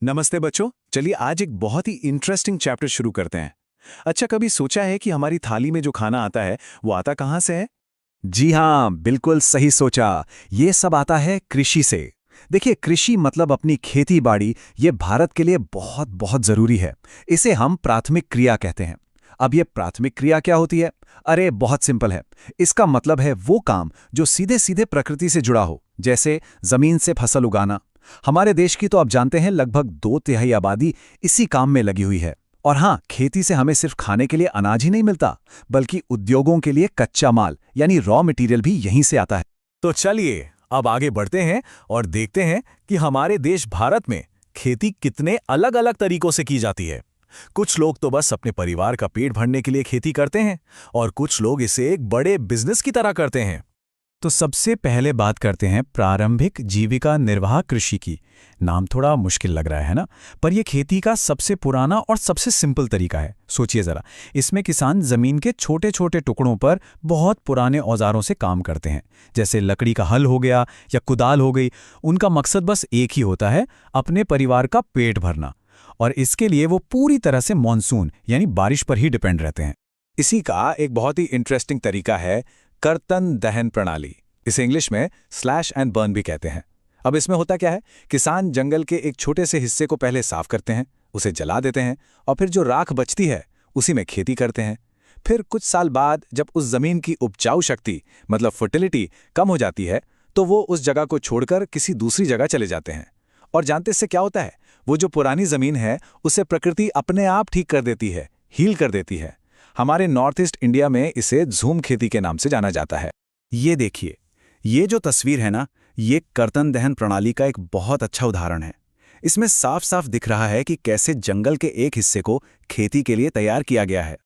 नमस्ते बच्चों। चलिए आज एक बहुत ही इंटरेस्टिंग चैप्टर शुरू करते हैं। अच्छा, कभी सोचा है कि हमारी थाली में जो खाना आता है वो आता कहाँ से है? जी हाँ, बिल्कुल सही सोचा। ये सब आता है कृषि से। देखिए, कृषि मतलब अपनी खेती बाड़ी, ये भारत के लिए बहुत बहुत जरूरी है। इसे हम प्राथमिक क्रिया कहते हैं। अब ये प्राथमिक क्रिया क्या होती है? अरे बहुत सिंपल है। इसका मतलब है वो काम जो सीधे सीधे प्रकृति से जुड़ा हो, जैसे जमीन से फसल उगाना। हमारे देश की तो आप जानते हैं लगभग 2/3 आबादी इसी काम में लगी हुई है। और हाँ, खेती से हमें सिर्फ खाने के लिए अनाज ही नहीं मिलता, बल्कि उद्योगों के लिए कच्चा माल यानी रॉ मटेरियल भी यहीं से आता है। तो चलिए अब आगे बढ़ते हैं और देखते हैं कि हमारे देश भारत में खेती कितने अलग अलग तरीकों से की जाती है। कुछ लोग तो बस अपने परिवार का पेट भरने के लिए खेती करते हैं और कुछ लोग इसे एक बड़े बिजनेस की तरह करते हैं। तो सबसे पहले बात करते हैं प्रारंभिक जीविका निर्वाह कृषि की। नाम थोड़ा मुश्किल लग रहा है ना? पर यह खेती का सबसे पुराना और सबसे सिंपल तरीका है। सोचिए जरा, इसमें किसान जमीन के छोटे छोटे टुकड़ों पर बहुत पुराने औजारों से काम करते हैं, जैसे लकड़ी का हल हो गया या कुदाल हो गई। उनका मकसद बस एक ही होता है, अपने परिवार का पेट भरना। और इसके लिए वो पूरी तरह से मॉनसून यानी बारिश पर ही डिपेंड रहते हैं। इसी का एक बहुत ही इंटरेस्टिंग तरीका है कर्तन दहन प्रणाली। इसे इंग्लिश में स्लैश एंड बर्न भी कहते हैं। अब इसमें होता क्या है, किसान जंगल के एक छोटे से हिस्से को पहले साफ करते हैं, उसे जला देते हैं और फिर जो राख बचती है उसी में खेती करते हैं। फिर कुछ साल बाद जब उस जमीन की उपजाऊ शक्ति मतलब फर्टिलिटी कम हो जाती है तो वो उस जगह को छोड़कर किसी दूसरी जगह चले जाते हैं। और जानते इससे क्या होता है, वो जो पुरानी जमीन है उसे प्रकृति अपने आप ठीक कर देती है, हील कर देती है। हमारे नॉर्थ ईस्ट इंडिया में इसे झूम खेती के नाम से जाना जाता है। ये देखिए, ये जो तस्वीर है ना, ये कर्तन दहन प्रणाली का एक बहुत अच्छा उदाहरण है। इसमें साफ साफ दिख रहा है कि कैसे जंगल के एक हिस्से को खेती के लिए तैयार किया गया है।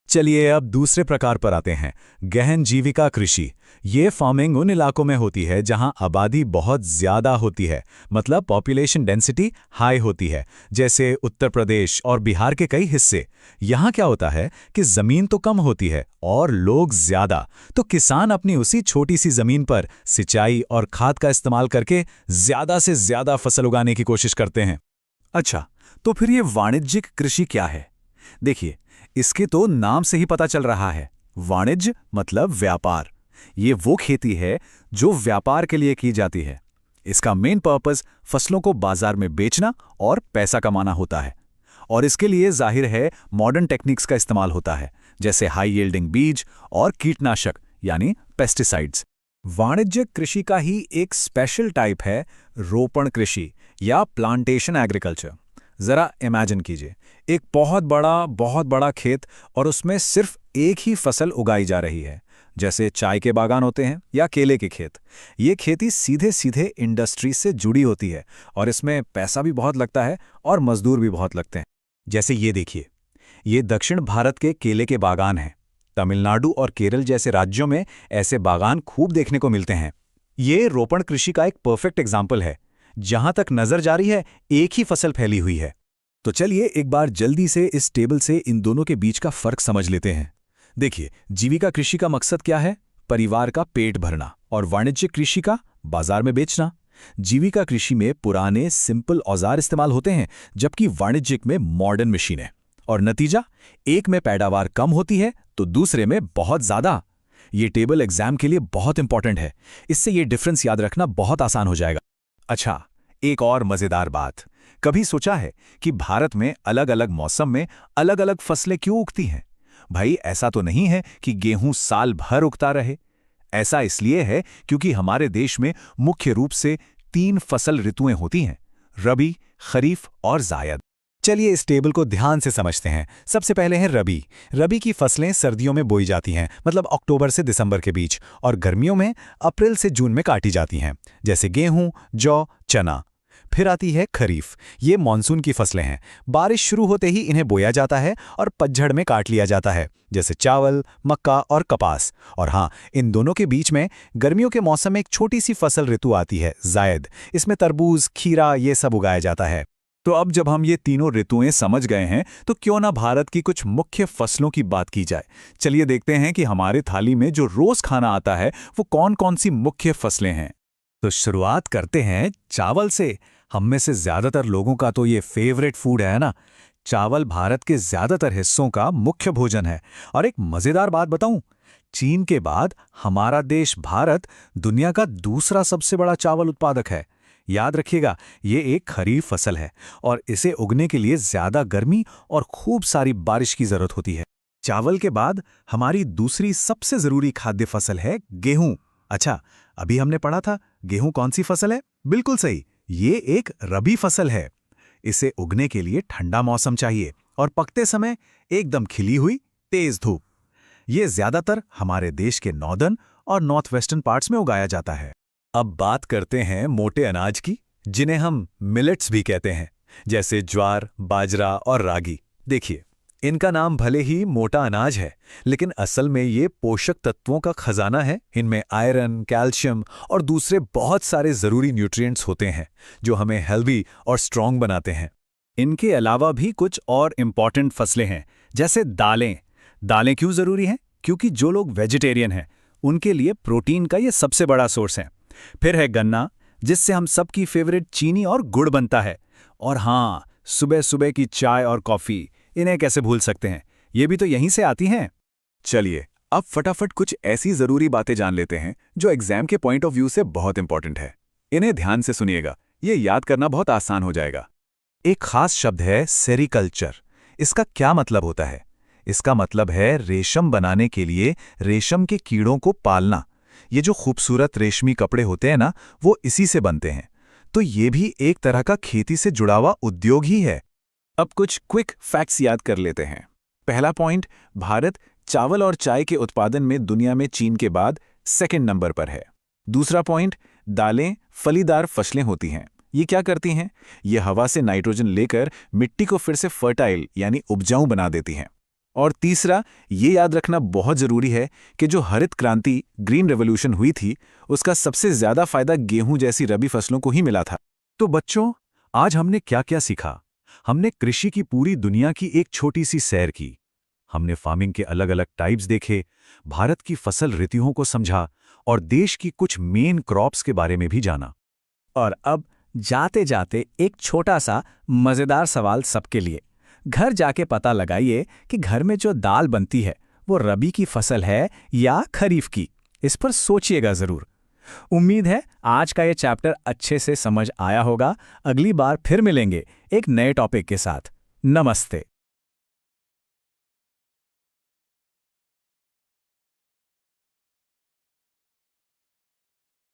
चलिए अब दूसरे प्रकार पर आते हैं, गहन जीविका कृषि। ये फार्मिंग उन इलाकों में होती है जहां आबादी बहुत ज्यादा होती है, मतलब पॉपुलेशन डेंसिटी हाई होती है, जैसे उत्तर प्रदेश और बिहार के कई हिस्से। यहां क्या होता है कि जमीन तो कम होती है और लोग ज्यादा, तो किसान अपनी उसी छोटी सी जमीन पर सिंचाई और खाद का इस्तेमाल करके ज्यादा से ज्यादा फसल उगाने की कोशिश करते हैं। अच्छा, तो फिर ये वाणिज्यिक कृषि क्या है? देखिए, इसके तो नाम से ही पता चल रहा है। वाणिज्य मतलब व्यापार। ये वो खेती है जो व्यापार के लिए की जाती है। इसका मेन पर्पस फसलों को बाजार में बेचना और पैसा कमाना होता है। और इसके लिए जाहिर है मॉडर्न टेक्निक्स का इस्तेमाल होता है, जैसे हाई यील्डिंग बीज और कीटनाशक यानी पेस्टिसाइड्स। वाणिज्यिक कृषि का ही एक स्पेशल टाइप है रोपण कृषि या प्लांटेशन एग्रीकल्चर। जरा इमेजिन कीजिए, एक बहुत बड़ा खेत और उसमें सिर्फ एक ही फसल उगाई जा रही है, जैसे चाय के बागान होते हैं या केले के खेत। ये खेती सीधे सीधे इंडस्ट्री से जुड़ी होती है और इसमें पैसा भी बहुत लगता है और मजदूर भी बहुत लगते हैं। जैसे ये देखिए, ये दक्षिण भारत के केले के बागान हैं। तमिलनाडु और केरल जैसे राज्यों में ऐसे बागान खूब देखने को मिलते हैं। ये रोपण कृषि का एक परफेक्ट एग्जाम्पल है। जहां तक नजर जा रही है, एक ही फसल फैली हुई है। तो चलिए एक बार जल्दी से इस टेबल से इन दोनों के बीच का फर्क समझ लेते हैं। देखिए, जीविका कृषि का मकसद क्या है? परिवार का पेट भरना। और वाणिज्यिक कृषि का बाजार में बेचना। जीविका कृषि में पुराने सिंपल औजार इस्तेमाल होते हैं, जबकि वाणिज्यिक में मॉडर्न मशीनें। और नतीजा, एक में पैदावार कम होती है तो दूसरे में बहुत ज्यादा। ये टेबल एग्जाम के लिए बहुत इंपॉर्टेंट है। इससे ये डिफरेंस याद रखना बहुत आसान हो जाएगा। अच्छा, एक और मजेदार बात, कभी सोचा है कि भारत में अलग अलग मौसम में अलग अलग फसलें क्यों उगती हैं? भाई, ऐसा तो नहीं है कि गेहूं साल भर उगता रहे। ऐसा इसलिए है क्योंकि हमारे देश में मुख्य रूप से 3 फसल ऋतुएं होती हैं, रबी, खरीफ और जायद। चलिए इस टेबल को ध्यान से समझते हैं। सबसे पहले है रबी। रबी की फसलें सर्दियों में बोई जाती हैं, मतलब अक्टूबर से दिसंबर के बीच, और गर्मियों में अप्रैल से जून में काटी जाती हैं, जैसे गेहूं, जौ, चना। फिर आती है खरीफ। ये मानसून की फसलें हैं। बारिश शुरू होते ही इन्हें बोया जाता है और पतझड़ में काट लिया जाता है, जैसे चावल, मक्का और कपास। और हाँ, इन दोनों के बीच में गर्मियों के मौसम में एक छोटी सी फसल ऋतु आती है, जायद। इसमें तरबूज, खीरा ये सब उगाया जाता है। तो अब जब हम ये तीनों ऋतुएं समझ गए हैं तो क्यों ना भारत की कुछ मुख्य फसलों की बात की जाए। चलिए देखते हैं कि हमारे थाली में जो रोज खाना आता है वो कौन कौन सी मुख्य फसलें हैं। तो शुरुआत करते हैं चावल से। हम में से ज्यादातर लोगों का तो ये फेवरेट फूड है ना। चावल भारत के ज्यादातर हिस्सों का मुख्य भोजन है। और एक मजेदार बात बताऊं, चीन के बाद हमारा देश भारत दुनिया का दूसरा सबसे बड़ा चावल उत्पादक है। याद रखिएगा, ये एक खरीफ फसल है और इसे उगने के लिए ज्यादा गर्मी और खूब सारी बारिश की जरूरत होती है। चावल के बाद हमारी दूसरी सबसे जरूरी खाद्य फसल है गेहूं। अच्छा, अभी हमने पढ़ा था गेहूं कौन सी फसल है? बिल्कुल सही, ये एक रबी फसल है। इसे उगने के लिए ठंडा मौसम चाहिए और पकते समय एकदम खिली हुई तेज धूप। ये ज्यादातर हमारे देश के नॉर्दर्न और नॉर्थ वेस्टर्न पार्ट्स में उगाया जाता है। अब बात करते हैं मोटे अनाज की, जिन्हें हम मिलेट्स भी कहते हैं, जैसे ज्वार, बाजरा और रागी। देखिए, इनका नाम भले ही मोटा अनाज है, लेकिन असल में ये पोषक तत्वों का खजाना है। इनमें आयरन, कैल्शियम और दूसरे बहुत सारे जरूरी न्यूट्रिएंट्स होते हैं जो हमें हेल्दी और स्ट्रांग बनाते हैं। इनके अलावा भी कुछ और इम्पॉर्टेंट फसलें हैं, जैसे दालें। दालें क्यों जरूरी हैं? क्योंकि जो लोग वेजिटेरियन हैं उनके लिए प्रोटीन का ये सबसे बड़ा सोर्स है। फिर है गन्ना, जिससे हम सबकी फेवरेट चीनी और गुड़ बनता है। और हाँ, सुबह सुबह की चाय और कॉफी, इन्हें कैसे भूल सकते हैं, ये भी तो यहीं से आती हैं। चलिए, अब फटाफट कुछ ऐसी जरूरी बातें जान लेते हैं जो एग्जाम के पॉइंट ऑफ व्यू से बहुत इंपॉर्टेंट है। इन्हें ध्यान से सुनिएगा, ये याद करना बहुत आसान हो जाएगा। एक खास शब्द है सेरिकल्चर। इसका क्या मतलब होता है? इसका मतलब है रेशम बनाने के लिए रेशम के कीड़ों को पालना। ये जो खूबसूरत रेशमी कपड़े होते हैं ना, वो इसी से बनते हैं। तो ये भी एक तरह का खेती से जुड़ा हुआ उद्योग ही है। अब कुछ क्विक फैक्ट्स याद कर लेते हैं। पहला पॉइंट, भारत चावल और चाय के उत्पादन में दुनिया में चीन के बाद सेकंड नंबर पर है। दूसरा पॉइंट, दालें फलीदार फसलें होती हैं। ये क्या करती हैं? ये हवा से नाइट्रोजन लेकर मिट्टी को फिर से फर्टाइल यानी उपजाऊ बना देती हैं। और तीसरा, ये याद रखना बहुत जरूरी है कि जो हरित क्रांति ग्रीन रेवोल्यूशन हुई थी, उसका सबसे ज्यादा फायदा गेहूं जैसी रबी फसलों को ही मिला था। तो बच्चों, आज हमने क्या क्या सीखा? हमने कृषि की पूरी दुनिया की एक छोटी सी सैर की। हमने फार्मिंग के अलग अलग टाइप्स देखे, भारत की फसल ऋतुओं को समझा और देश की कुछ मेन क्रॉप्स के बारे में भी जाना। और अब जाते जाते एक छोटा सा मजेदार सवाल सबके लिए। घर जाके पता लगाइए कि घर में जो दाल बनती है वो रबी की फसल है या खरीफ की। इस पर सोचिएगा जरूर। उम्मीद है आज का ये चैप्टर अच्छे से समझ आया होगा। अगली बार फिर मिलेंगे एक नए टॉपिक के साथ। नमस्ते।